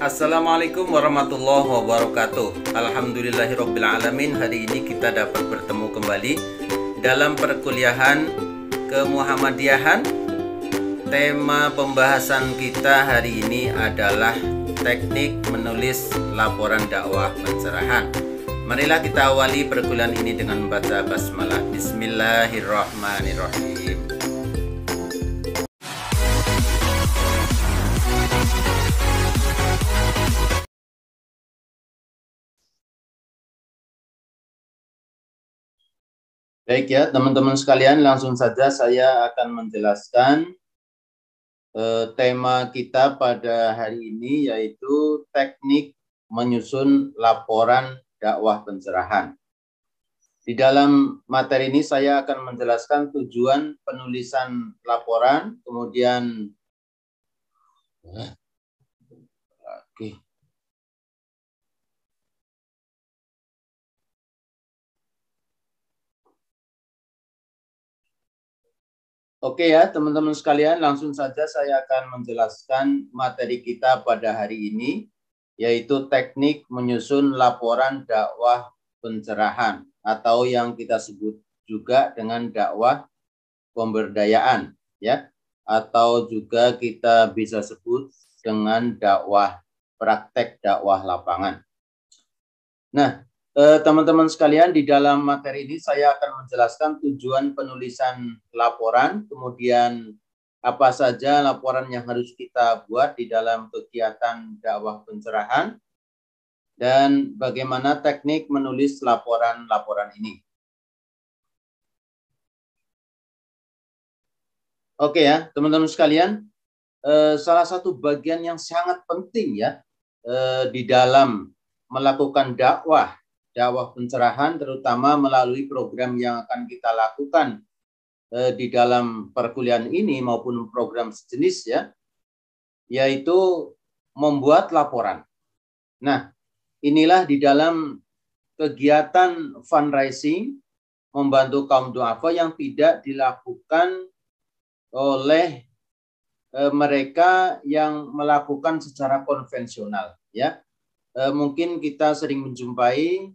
Assalamualaikum warahmatullahi wabarakatuh. Alhamdulillahirrabbilalamin. Hari ini kita dapat bertemu kembali dalam perkuliahan kemuhammadiyahan. Tema pembahasan kita hari ini adalah teknik menulis laporan dakwah pencerahan. Marilah kita awali perkuliahan ini dengan membaca basmalah. Bismillahirrahmanirrahim. Baik ya, teman-teman sekalian, langsung saja saya akan menjelaskan tema kita pada hari ini, yaitu teknik menyusun laporan dakwah pencerahan. Di dalam materi ini saya akan menjelaskan tujuan penulisan laporan, kemudian Oke ya, teman-teman sekalian, langsung saja saya akan menjelaskan materi kita pada hari ini, yaitu teknik menyusun laporan dakwah pencerahan, atau yang kita sebut juga dengan dakwah pemberdayaan, ya, atau juga kita bisa sebut dengan dakwah praktek dakwah lapangan. Nah, teman-teman sekalian, di dalam materi ini saya akan menjelaskan tujuan penulisan laporan, kemudian apa saja laporan yang harus kita buat di dalam kegiatan dakwah pencerahan, dan bagaimana teknik menulis laporan-laporan ini. Oke ya, teman-teman sekalian, salah satu bagian yang sangat penting ya di dalam melakukan dakwah pencerahan, terutama melalui program yang akan kita lakukan di dalam perkuliahan ini maupun program sejenis ya, yaitu membuat laporan. Nah, inilah di dalam kegiatan fundraising membantu kaum duafa yang tidak dilakukan oleh mereka yang melakukan secara konvensional ya. Mungkin kita sering menjumpai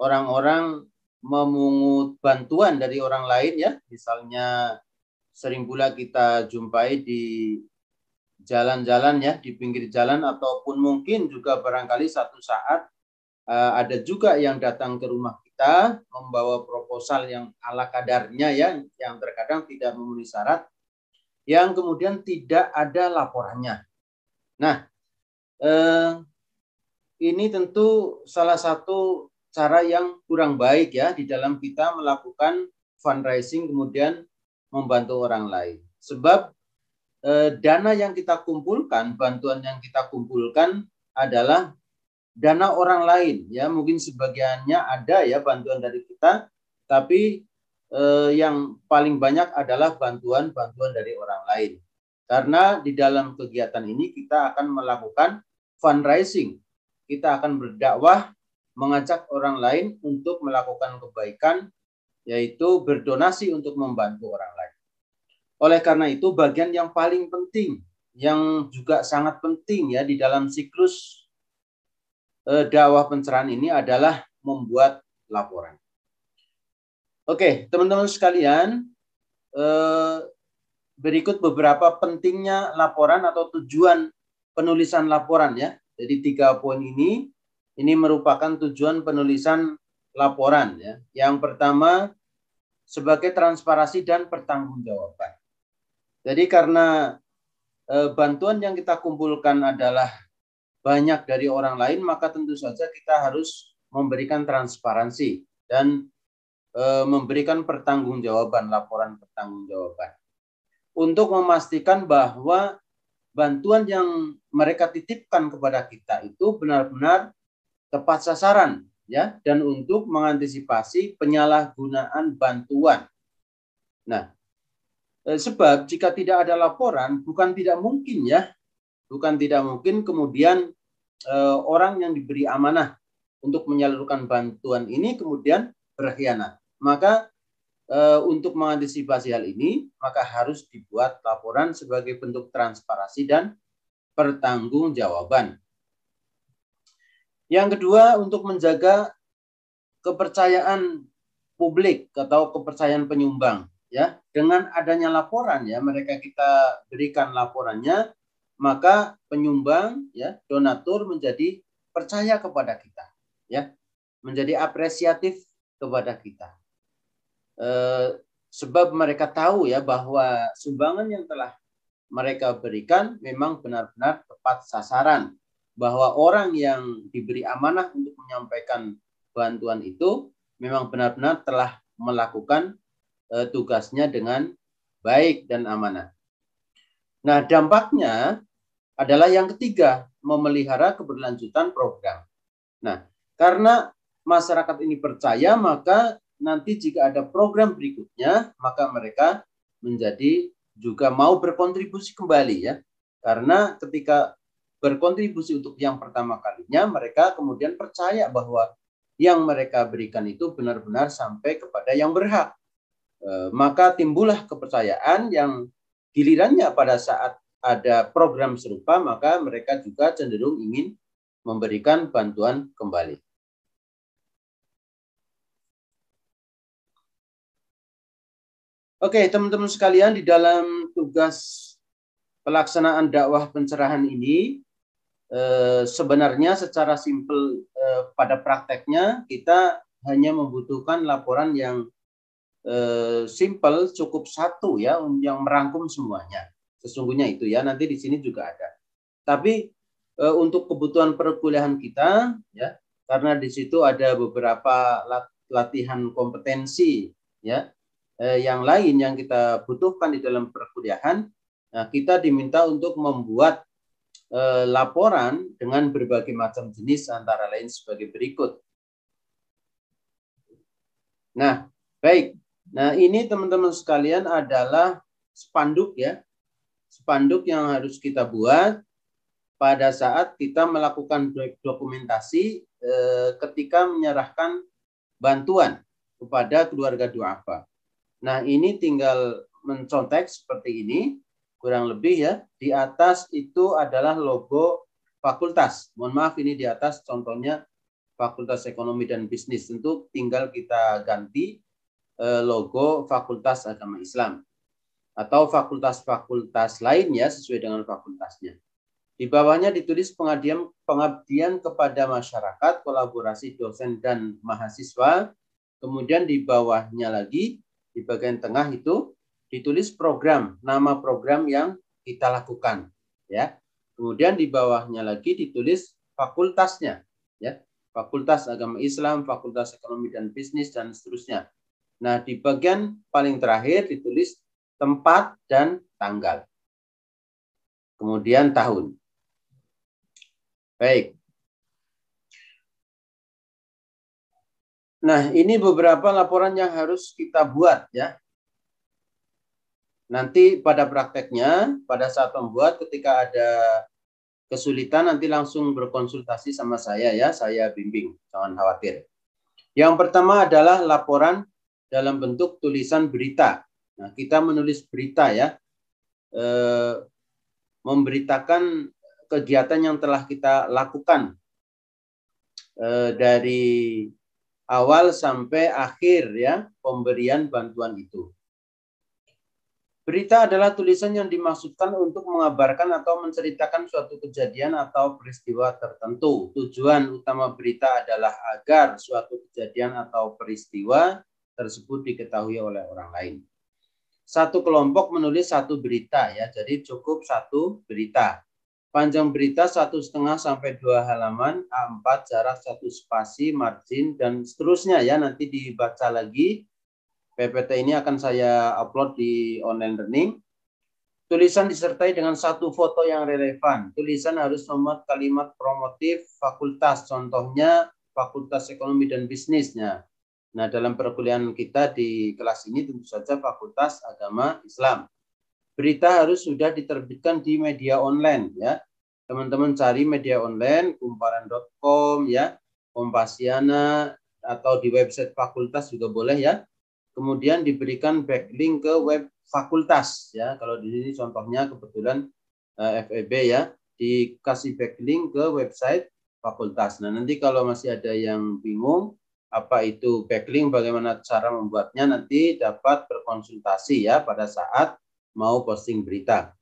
orang-orang memungut bantuan dari orang lain ya, misalnya sering pula kita jumpai di jalan-jalan ya, di pinggir jalan, ataupun mungkin juga barangkali satu saat ada juga yang datang ke rumah kita membawa proposal yang ala kadarnya ya, yang terkadang tidak memenuhi syarat, yang kemudian tidak ada laporannya. Nah, ini tentu salah satu cara yang kurang baik ya di dalam kita melakukan fundraising kemudian membantu orang lain. Sebab dana yang kita kumpulkan, bantuan yang kita kumpulkan adalah dana orang lain ya. Mungkin sebagiannya ada ya bantuan dari kita, tapi yang paling banyak adalah bantuan-bantuan dari orang lain. Karena di dalam kegiatan ini kita akan melakukan fundraising. Kita akan berdakwah, mengajak orang lain untuk melakukan kebaikan, yaitu berdonasi untuk membantu orang lain. Oleh karena itu, bagian yang paling penting, yang juga sangat penting ya di dalam siklus dakwah pencerahan ini adalah membuat laporan. Oke, teman-teman sekalian, berikut beberapa pentingnya laporan atau tujuan penulisan laporan ya. Jadi 3 poin ini merupakan tujuan penulisan laporan ya. Yang pertama, sebagai transparansi dan pertanggungjawaban. Jadi karena bantuan yang kita kumpulkan adalah banyak dari orang lain, maka tentu saja kita harus memberikan transparansi dan memberikan pertanggungjawaban, laporan pertanggungjawaban, untuk memastikan bahwa bantuan yang mereka titipkan kepada kita itu benar-benar tepat sasaran ya, dan untuk mengantisipasi penyalahgunaan bantuan. Nah, sebab jika tidak ada laporan, bukan tidak mungkin ya, bukan tidak mungkin kemudian orang yang diberi amanah untuk menyalurkan bantuan ini kemudian berkhianat. Maka untuk mengantisipasi hal ini, maka harus dibuat laporan sebagai bentuk transparansi dan pertanggungjawaban. Yang kedua, untuk menjaga kepercayaan publik atau kepercayaan penyumbang, ya. Dengan adanya laporan, ya, mereka kita berikan laporannya, maka penyumbang, ya, donatur menjadi percaya kepada kita, ya, menjadi apresiatif kepada kita. Sebab mereka tahu, ya, bahwa sumbangan yang telah mereka berikan memang benar-benar tepat sasaran, bahwa orang yang diberi amanah untuk menyampaikan bantuan itu memang benar-benar telah melakukan tugasnya dengan baik dan amanah. Nah, dampaknya adalah yang ketiga, memelihara keberlanjutan program. Nah, karena masyarakat ini percaya, maka nanti jika ada program berikutnya, maka mereka menjadi juga mau berkontribusi kembali, ya. Karena ketika berkontribusi untuk yang pertama kalinya, mereka kemudian percaya bahwa yang mereka berikan itu benar-benar sampai kepada yang berhak. Maka timbullah kepercayaan yang gilirannya pada saat ada program serupa, maka mereka juga cenderung ingin memberikan bantuan kembali. Oke, teman-teman sekalian, di dalam tugas pelaksanaan dakwah pencerahan ini, sebenarnya secara simpel pada prakteknya kita hanya membutuhkan laporan yang simpel, cukup satu, ya, yang merangkum semuanya. Sesungguhnya itu, ya, nanti di sini juga ada. Tapi untuk kebutuhan perkuliahan kita, ya, karena di situ ada beberapa latihan kompetensi, ya, yang lain yang kita butuhkan di dalam perkuliahan, nah, kita diminta untuk membuat laporan dengan berbagai macam jenis, antara lain sebagai berikut. Nah, baik. Nah, ini teman-teman sekalian adalah spanduk, ya. Spanduk yang harus kita buat pada saat kita melakukan dokumentasi ketika menyerahkan bantuan kepada keluarga duafa. Nah, ini tinggal mencontek seperti ini, kurang lebih, ya. Di atas itu adalah logo fakultas. Mohon maaf, ini di atas contohnya Fakultas Ekonomi dan Bisnis. Tentu tinggal kita ganti logo Fakultas Agama Islam atau fakultas-fakultas lainnya sesuai dengan fakultasnya. Di bawahnya ditulis pengabdian kepada masyarakat, kolaborasi dosen dan mahasiswa. Kemudian di bawahnya lagi, di bagian tengah itu ditulis program, nama program yang kita lakukan, ya. Kemudian di bawahnya lagi ditulis fakultasnya, ya. Fakultas Agama Islam, Fakultas Ekonomi dan Bisnis, dan seterusnya. Nah, di bagian paling terakhir ditulis tempat dan tanggal. Kemudian tahun. Baik. Nah, ini beberapa laporan yang harus kita buat, ya. Nanti pada prakteknya, pada saat membuat, ketika ada kesulitan, nanti langsung berkonsultasi sama saya, ya. Saya bimbing, jangan khawatir. Yang pertama adalah laporan dalam bentuk tulisan berita. Nah, kita menulis berita, ya. Memberitakan kegiatan yang telah kita lakukan dari awal sampai akhir, ya, pemberian bantuan itu. Berita adalah tulisan yang dimaksudkan untuk mengabarkan atau menceritakan suatu kejadian atau peristiwa tertentu. Tujuan utama berita adalah agar suatu kejadian atau peristiwa tersebut diketahui oleh orang lain. Satu kelompok menulis satu berita, ya, jadi cukup satu berita. Panjang berita 1,5 sampai 2 halaman, A4, jarak 1 spasi, margin, dan seterusnya, ya. Nanti dibaca lagi. PPT ini akan saya upload di online learning. Tulisan disertai dengan satu foto yang relevan. Tulisan harus memuat kalimat promotif fakultas, contohnya Fakultas Ekonomi dan Bisnisnya. Nah, dalam perkuliahan kita di kelas ini tentu saja Fakultas Agama Islam. Berita harus sudah diterbitkan di media online, ya. Teman-teman cari media online, kumparan.com, ya, Kompasiana, atau di website fakultas juga boleh, ya. Kemudian diberikan backlink ke web fakultas, ya. Kalau di sini contohnya kebetulan FEB, ya, dikasih backlink ke website fakultas. Nah, nanti kalau masih ada yang bingung apa itu backlink, bagaimana cara membuatnya, nanti dapat berkonsultasi ya pada saat mau posting berita.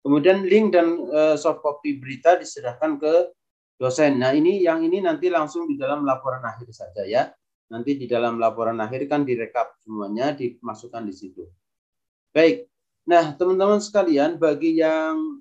Kemudian link dan soft copy berita diserahkan ke dosen. Nah, yang ini nanti langsung di dalam laporan akhir saja ya. Nanti di dalam laporan akhir kan direkap semuanya, dimasukkan di situ. Baik. Nah, teman-teman sekalian, bagi yang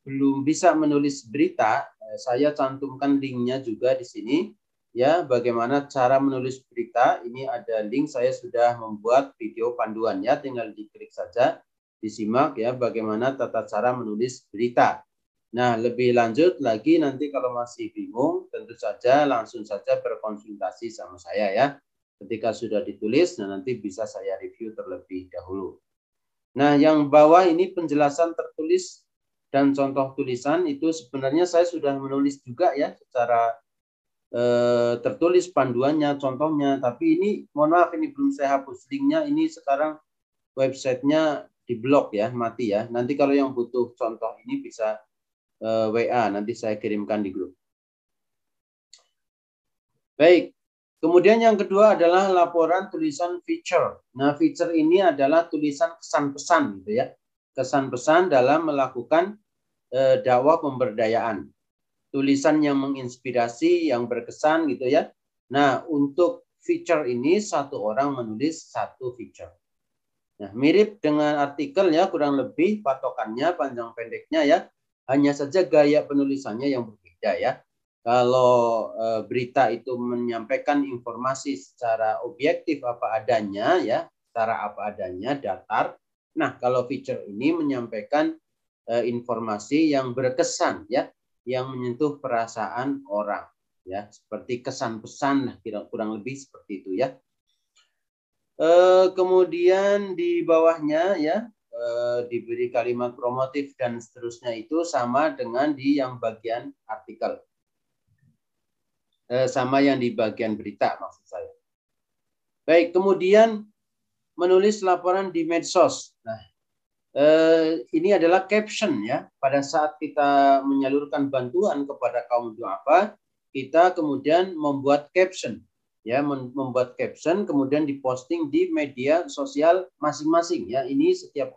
belum bisa menulis berita, saya cantumkan linknya juga di sini. Ya, bagaimana cara menulis berita. Ini ada link, saya sudah membuat video panduan ya, tinggal diklik saja, disimak ya bagaimana tata cara menulis berita. Nah, lebih lanjut lagi nanti kalau masih bingung, tentu saja langsung saja berkonsultasi sama saya ya. Ketika sudah ditulis, nah nanti bisa saya review terlebih dahulu. Nah, yang bawah ini penjelasan tertulis dan contoh tulisan, itu sebenarnya saya sudah menulis juga ya secara tertulis panduannya, contohnya. Tapi ini mohon maaf, ini belum saya hapus linknya. Ini sekarang websitenya diblok ya, mati ya. Nanti kalau yang butuh contoh ini bisa WA, nanti saya kirimkan di grup. Baik, kemudian yang kedua adalah laporan tulisan feature. Nah, feature ini adalah tulisan kesan-pesan gitu ya. Kesan-pesan dalam melakukan dakwah pemberdayaan. Tulisan yang menginspirasi, yang berkesan gitu ya. Nah, untuk feature ini satu orang menulis satu feature. Nah, mirip dengan artikel ya, kurang lebih patokannya, panjang pendeknya ya. Hanya saja gaya penulisannya yang berbeda ya. Kalau berita itu menyampaikan informasi secara objektif apa adanya ya, secara apa adanya, datar. Nah, kalau feature ini menyampaikan informasi yang berkesan ya, yang menyentuh perasaan orang ya, seperti kesan pesan kurang lebih seperti itu ya. Kemudian di bawahnya ya diberi kalimat promotif dan seterusnya, itu sama dengan di yang bagian artikel, sama yang di bagian berita maksud saya. Baik, kemudian menulis laporan di medsos. Nah, ini adalah caption ya. Pada saat kita menyalurkan bantuan kepada kaum duafa, kita kemudian membuat caption ya, membuat caption kemudian diposting di media sosial masing-masing ya. Ini setiap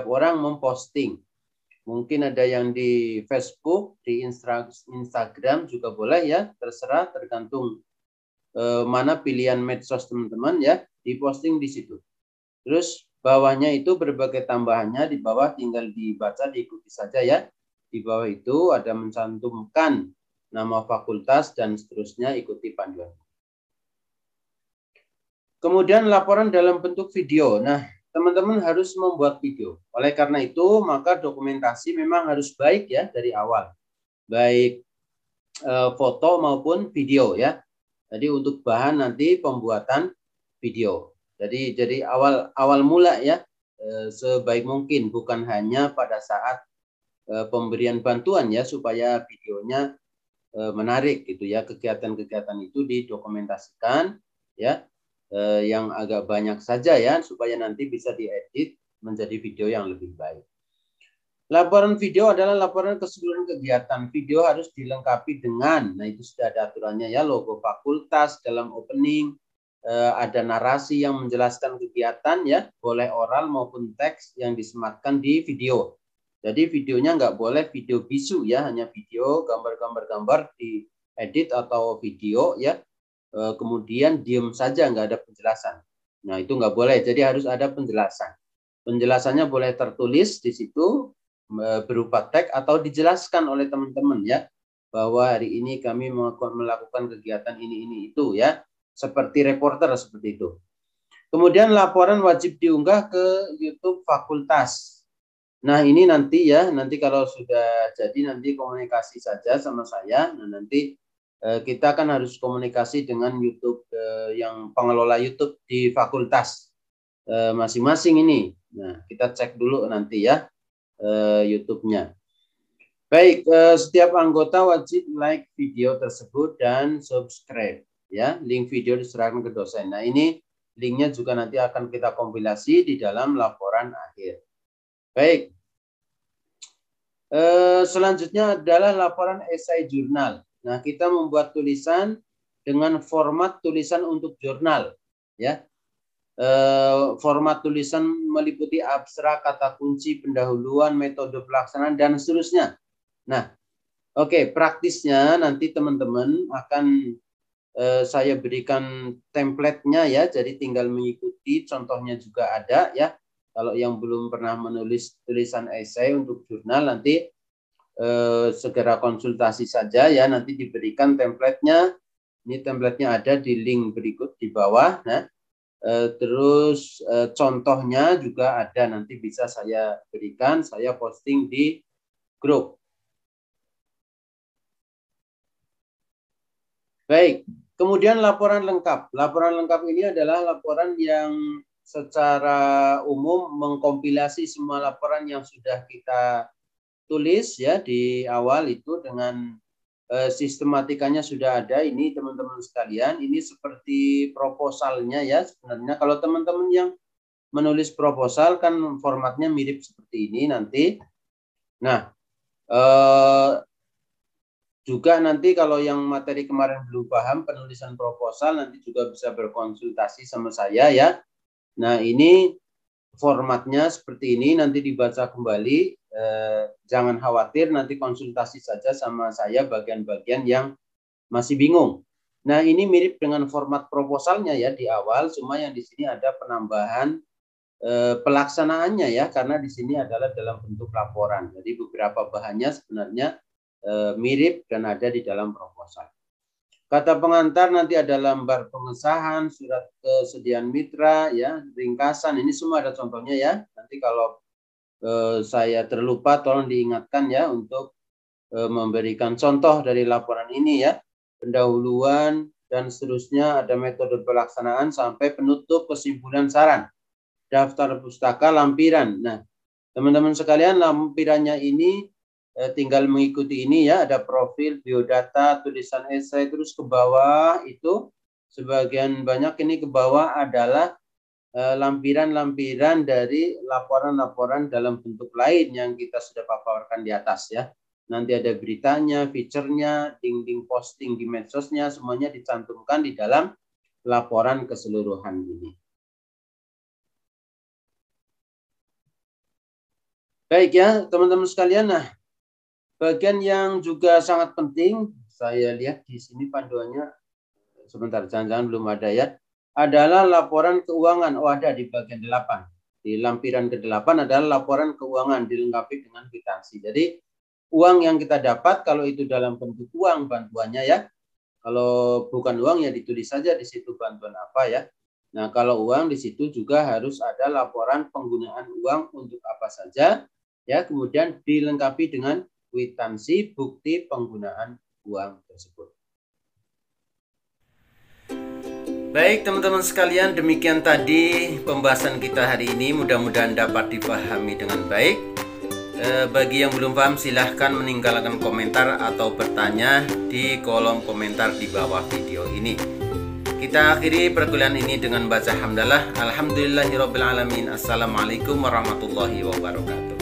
orang memposting. Mungkin ada yang di Facebook, di Instagram juga boleh ya, terserah, tergantung mana pilihan medsos teman-teman ya, diposting di situ. Terus bawahnya itu berbagai tambahannya, di bawah tinggal dibaca, diikuti saja ya. Di bawah itu ada mencantumkan nama fakultas dan seterusnya, ikuti panduan. Kemudian laporan dalam bentuk video. Nah, teman-teman harus membuat video. Oleh karena itu, maka dokumentasi memang harus baik ya dari awal. Baik foto maupun video ya. Jadi untuk bahan nanti pembuatan video. Jadi awal mula ya, sebaik mungkin, bukan hanya pada saat pemberian bantuan ya, supaya videonya menarik gitu ya. Kegiatan-kegiatan itu didokumentasikan ya, yang agak banyak saja ya, supaya nanti bisa diedit menjadi video yang lebih baik. Laporan video adalah laporan keseluruhan kegiatan. Video harus dilengkapi dengan, nah itu sudah ada aturannya ya, logo fakultas dalam opening, ada narasi yang menjelaskan kegiatan ya, boleh oral maupun teks yang disematkan di video. Jadi videonya nggak boleh video bisu ya, hanya video gambar-gambar diedit atau video ya, kemudian diem saja nggak ada penjelasan. Nah itu nggak boleh, jadi harus ada penjelasan. Penjelasannya boleh tertulis di situ berupa teks atau dijelaskan oleh teman-teman ya, bahwa hari ini kami melakukan kegiatan ini itu ya, seperti reporter seperti itu. Kemudian laporan wajib diunggah ke YouTube fakultas. Nah ini nanti ya, nanti kalau sudah jadi nanti komunikasi saja sama saya. Nah nanti kita kan harus komunikasi dengan YouTube yang pengelola YouTube di fakultas masing-masing ini. Nah kita cek dulu nanti ya YouTube-nya. Baik, setiap anggota wajib like video tersebut dan subscribe ya. Link video diserahkan ke dosen. Nah ini linknya juga nanti akan kita kompilasi di dalam laporan akhir. Baik, Selanjutnya adalah laporan esai jurnal. Nah, kita membuat tulisan dengan format tulisan untuk jurnal, ya. Format tulisan meliputi abstrak, kata kunci, pendahuluan, metode pelaksanaan, dan seterusnya. Nah, oke, praktisnya nanti teman-teman akan saya berikan template-nya ya, jadi tinggal mengikuti, contohnya juga ada ya. Kalau yang belum pernah menulis tulisan esai untuk jurnal, nanti segera konsultasi saja ya, nanti diberikan template-nya. Ini template-nya ada di link berikut di bawah. Nah, terus contohnya juga ada, nanti bisa saya berikan, saya posting di grup. Baik, kemudian laporan lengkap. Laporan lengkap ini adalah laporan yang secara umum mengkompilasi semua laporan yang sudah kita tulis ya di awal itu dengan sistematikanya sudah ada. Ini teman-teman sekalian, ini seperti proposalnya ya sebenarnya. Kalau teman-teman yang menulis proposal kan formatnya mirip seperti ini nanti. Nah, juga nanti kalau yang materi kemarin belum paham penulisan proposal, nanti juga bisa berkonsultasi sama saya ya. Nah, ini formatnya seperti ini, nanti dibaca kembali. Jangan khawatir, nanti konsultasi saja sama saya bagian-bagian yang masih bingung. Nah, ini mirip dengan format proposalnya ya di awal, cuma yang di sini ada penambahan pelaksanaannya ya, karena di sini adalah dalam bentuk laporan. Jadi beberapa bahannya sebenarnya mirip dan ada di dalam proposal. Kata pengantar nanti ada lembar pengesahan, surat kesediaan mitra, ya, ringkasan. Ini semua ada contohnya ya. Nanti kalau saya terlupa, tolong diingatkan ya untuk memberikan contoh dari laporan ini ya. Pendahuluan dan seterusnya, ada metode pelaksanaan sampai penutup, kesimpulan, saran. Daftar pustaka, lampiran. Nah, teman-teman sekalian, lampirannya ini tinggal mengikuti ini ya, ada profil, biodata, tulisan esai, terus ke bawah itu sebagian banyak ini ke bawah adalah lampiran-lampiran dari laporan-laporan dalam bentuk lain yang kita sudah paparkan di atas ya. Nanti ada beritanya, fiturnya, link posting di medsosnya, semuanya dicantumkan di dalam laporan keseluruhan ini. Baik ya, teman-teman sekalian. Nah, bagian yang juga sangat penting, saya lihat di sini panduannya, sebentar, jangan-jangan belum ada ya, adalah laporan keuangan. Oh, ada di bagian 8. Di lampiran ke-8 adalah laporan keuangan dilengkapi dengan kwitansi. Jadi, uang yang kita dapat, kalau itu dalam bentuk uang, bantuannya ya. Kalau bukan uang, ya ditulis saja di situ bantuan apa ya. Nah, kalau uang di situ juga harus ada laporan penggunaan uang untuk apa saja, ya, kemudian dilengkapi dengan kwitansi bukti penggunaan uang tersebut. Baik teman-teman sekalian, demikian tadi pembahasan kita hari ini. Mudah-mudahan dapat dipahami dengan baik. Bagi yang belum paham, silahkan meninggalkan komentar atau bertanya di kolom komentar di bawah video ini. Kita akhiri perkuliahan ini dengan baca hamdalah. Alhamdulillahirabbil alamin. Assalamualaikum warahmatullahi wabarakatuh.